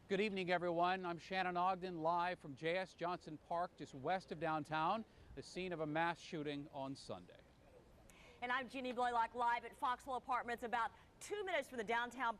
Good evening, everyone. I'm Shannon Ogden, live from J.S. Johnson Park, just west of downtown, the scene of a mass shooting on Sunday. And I'm Jeannie Blaylock, live at Foxwell Apartments, about 2 minutes from the downtown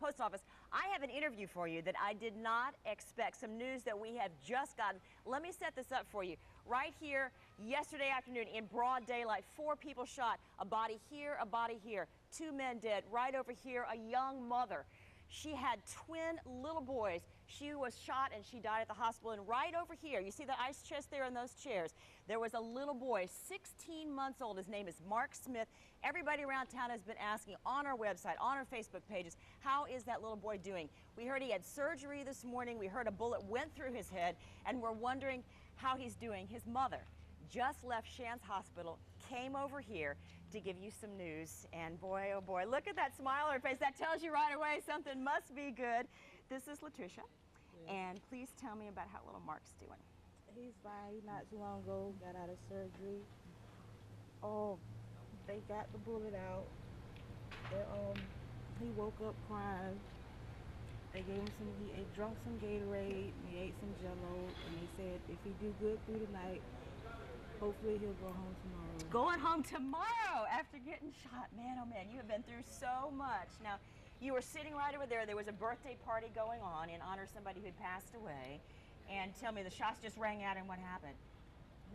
post office. I have an interview for you that I did not expect, some news that we have just gotten. Let me set this up for you. Right here, yesterday afternoon, in broad daylight, 4 people shot, a body here, a body here, 2 men dead. Right over here, a young mother. She had twin little boys. She was shot and she died at the hospital. And right over here, you see the ice chest there in those chairs, there was a little boy, 16 months old. His name is Mark Smith. Everybody around town has been asking on our website, on our Facebook pages, how is that little boy doing? We heard he had surgery this morning. We heard a bullet went through his head, and we're wondering how he's doing. His mother just left Shands Hospital, came over here to give you some news, and boy, oh boy, look at that smile on her face. That tells you right away something must be good. This is Latricia, and please tell me about how little Mark's doing. He's fine. He not too long ago got out of surgery. Oh, they got the bullet out. He woke up crying. They gave him he drunk some Gatorade, and he ate some Jell-O, and they said if he do good through the night, hopefully he'll go home tomorrow. Going home tomorrow after getting shot. Man, oh man, you have been through so much. Now, you were sitting right over there. There was a birthday party going on in honor of somebody who had passed away. And tell me, the shots just rang out, and what happened?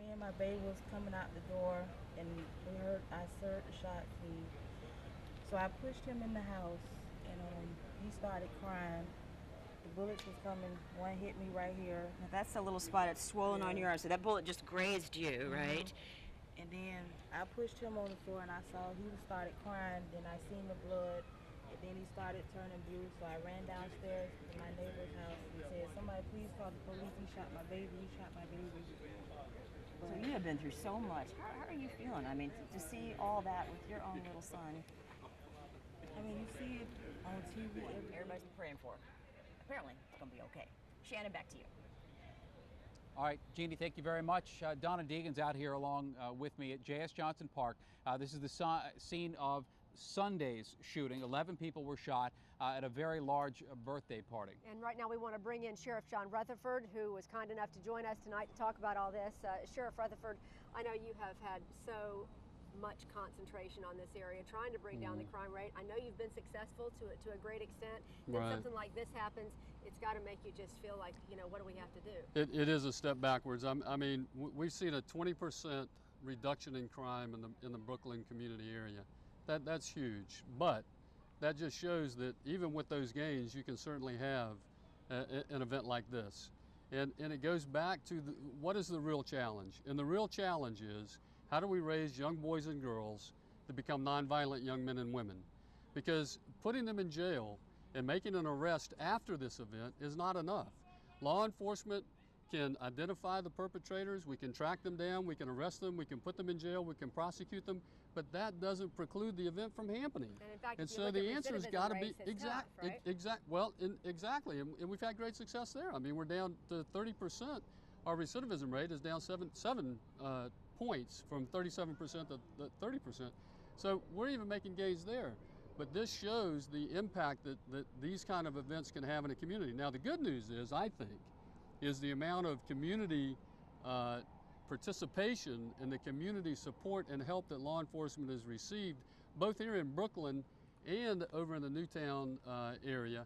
Me and my baby was coming out the door, and I heard the shots. So I pushed him in the house, and he started crying. The bullets was coming. One hit me right here. Now that's a little spot that's swollen on your arm. So that bullet just grazed you, right? And then I pushed him on the floor, and I saw he started crying. Then I seen the blood, and then he started turning blue. So I ran downstairs to my neighbor's house and said, "Somebody please call the police. He shot my baby. He shot my baby." So you have been through so much. How are you feeling? I mean, to see all that with your own little son. I mean, you see it on TV. Everybody's praying for him. Apparently, it's going to be okay. Shannon, back to you. All right, Jeannie, thank you very much. Donna Deegan's out here along with me at J.S. Johnson Park. This is the scene of Sunday's shooting. 11 people were shot at a very large birthday party. And right now we want to bring in Sheriff John Rutherford, who was kind enough to join us tonight to talk about all this. Sheriff Rutherford, I know you have had so much concentration on this area, trying to bring down the crime rate. I know you've been successful to a great extent. Then something like this happens, it's got to make you just feel like, you know, what do we have to do? It is a step backwards. I mean, we've seen a 20% reduction in crime in the Brooklyn community area. That's huge, but that just shows that even with those gains, you can certainly have an event like this. And it goes back to what is the real challenge? And the real challenge is, how do we raise young boys and girls to become nonviolent young men and women? Because putting them in jail and making an arrest after this event is not enough. Law enforcement can identify the perpetrators, we can track them down, we can arrest them, we can put them in jail, we can prosecute them, but that doesn't preclude the event from happening. And in fact, and so the answer's got to be exactly. Exactly, and we've had great success there. I mean, we're down to 30%. Our recidivism rate is down seven points from 37% to 30%. So we're even making gains there. But this shows the impact that these kind of events can have in a community. Now, the good news is, I think, is the amount of community participation and the community support and help that law enforcement has received, both here in Brooklyn and over in the Newtown area,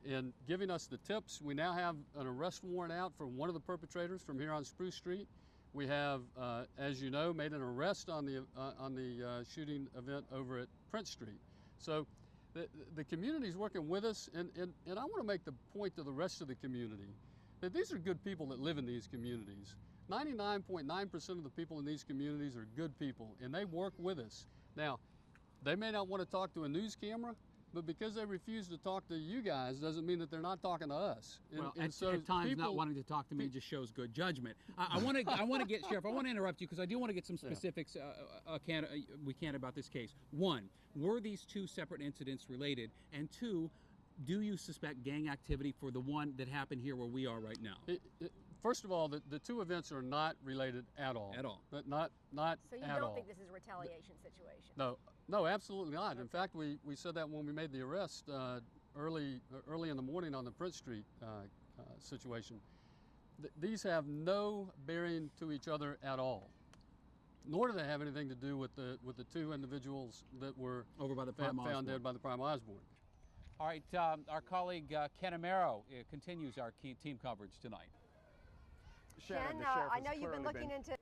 in giving us the tips. We now have an arrest warrant out for one of the perpetrators from here on Spruce Street. We have, as you know, made an arrest on the shooting event over at Prince Street. So the community is working with us, and I want to make the point to the rest of the community that these are good people that live in these communities. 99.9% of the people in these communities are good people, and they work with us. Now, they may not want to talk to a news camera, but because they refuse to talk to you guys doesn't mean that they're not talking to us. And so at times not wanting to talk to me just shows good judgment. I want to get, Sheriff, I want to interrupt you because I do want to get some specifics we can about this case. One, were these two separate incidents related? And two, do you suspect gang activity for the one that happened here where we are right now? First of all, the two events are not related at all. At all. Not So you at don't all. think this is a retaliation situation? No, absolutely not. In fact, we said that when we made the arrest early in the morning on the Prince Street situation. These have no bearing to each other at all, nor do they have anything to do with the two individuals that were over by the found dead by the Prime Osborne. All right, our colleague Ken Amaro continues our team coverage tonight. Shannon, Ken, I know you've been looking into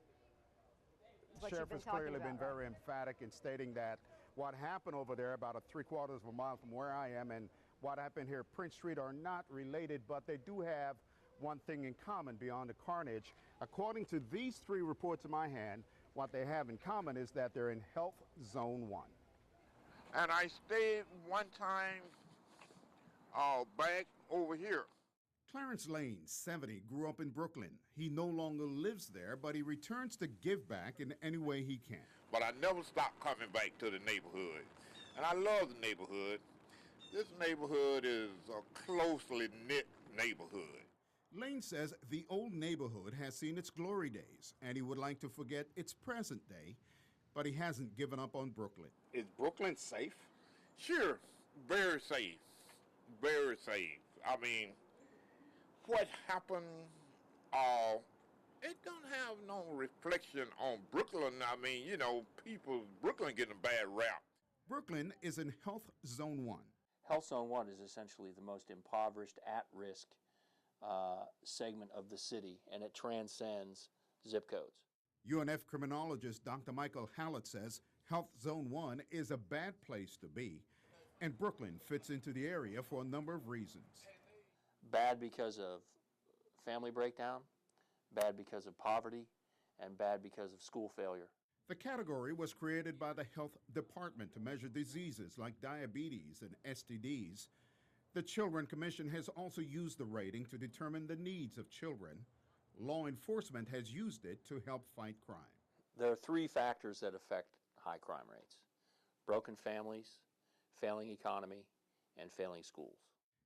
what you've been Sheriff has clearly talking been about, very emphatic in stating that what happened over there about a 3/4 of a mile from where I am and what happened here at Prince Street are not related, but they do have one thing in common beyond the carnage. According to these three reports in my hand, what they have in common is that they're in Health Zone 1. And I stayed one time back over here. Clarence Lane, 70, grew up in Brooklyn. He no longer lives there, but he returns to give back in any way he can. But I never stopped coming back to the neighborhood. And I love the neighborhood. This neighborhood is a closely knit neighborhood. Lane says the old neighborhood has seen its glory days, and he would like to forget its present day, but he hasn't given up on Brooklyn. Is Brooklyn safe? Sure, very safe. Very safe. I mean, what happened, it don't have no reflection on Brooklyn. I mean, you know, Brooklyn getting a bad rap. Brooklyn is in Health Zone 1. Health Zone 1 is essentially the most impoverished, at-risk segment of the city, and it transcends zip codes. UNF criminologist Dr. Michael Hallett says Health Zone 1 is a bad place to be, and Brooklyn fits into the area for a number of reasons. Bad because of family breakdown, bad because of poverty, and bad because of school failure. The category was created by the health department to measure diseases like diabetes and STDs. The Children Commission has also used the rating to determine the needs of children. Law enforcement has used it to help fight crime. There are three factors that affect high crime rates: broken families, failing economy, and failing schools.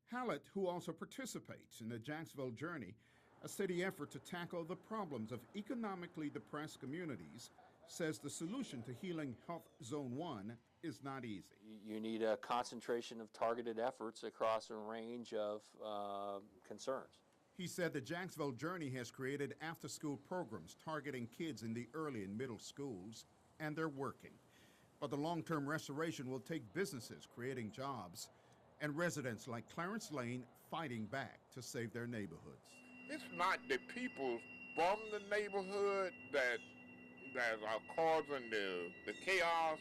Hallett, who also participates in the Jacksonville Journey, a city effort to tackle the problems of economically depressed communities, says the solution to healing Health Zone 1 is not easy. You need a concentration of targeted efforts across a range of concerns. He said the Jacksonville Journey has created after-school programs targeting kids in the early and middle schools, and they're working. But the long-term restoration will take businesses creating jobs and residents like Clarence Lane fighting back to save their neighborhoods. It's not the people from the neighborhood that are causing the chaos.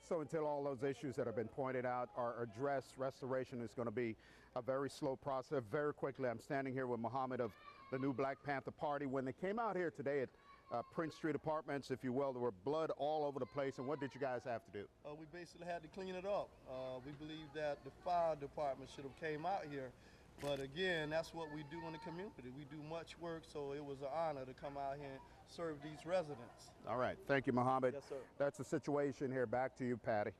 So until all those issues that have been pointed out are addressed, restoration is going to be a very slow process. Very quickly, I'm standing here with Muhammad of the new Black Panther Party. When they came out here today at Prince Street Apartments, if you will, there were blood all over the place. And what did you guys have to do? We basically had to clean it up. We believe that the fire department should have came out here. But again, that's what we do in the community. We do much work, so it was an honor to come out here and serve these residents. All right. Thank you, Muhammad. Yes, sir. That's the situation here. Back to you, Patty.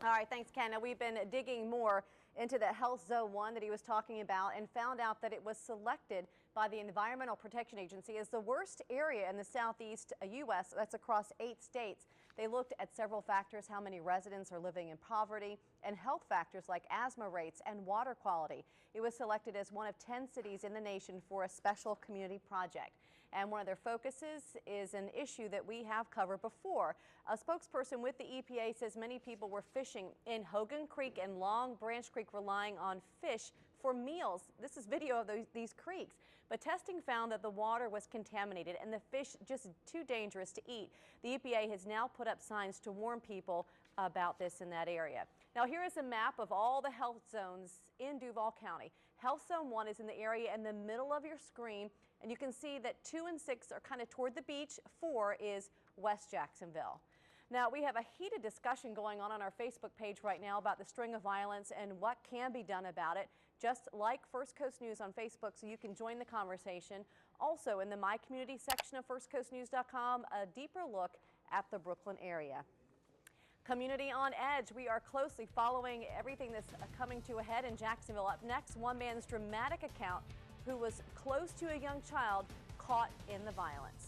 All right, thanks, Ken. Now, we've been digging more into the Health Zone 1 that he was talking about and found out that it was selected by the Environmental Protection Agency as the worst area in the southeast U.S. That's across 8 states. They looked at several factors: how many residents are living in poverty, and health factors like asthma rates and water quality. It was selected as one of 10 cities in the nation for a special community project. And one of their focuses is an issue that we have covered before. A spokesperson with the EPA says many people were fishing in Hogan Creek and Long Branch Creek relying on fish for meals. This is video of these creeks. But testing found that the water was contaminated and the fish just too dangerous to eat. The EPA has now put up signs to warn people about this in that area. Now here is a map of all the health zones in Duval County. Health Zone 1 is in the area in the middle of your screen, and you can see that 2 and 6 are kind of toward the beach. 4 is West Jacksonville. Now, we have a heated discussion going on our Facebook page right now about the string of violence and what can be done about it. Just like First Coast News on Facebook so you can join the conversation. Also, in the My Community section of firstcoastnews.com, a deeper look at the Brooklyn area. Community on Edge, we are closely following everything that's coming to a head in Jacksonville. Up next, one man's dramatic account who was close to a young child caught in the violence.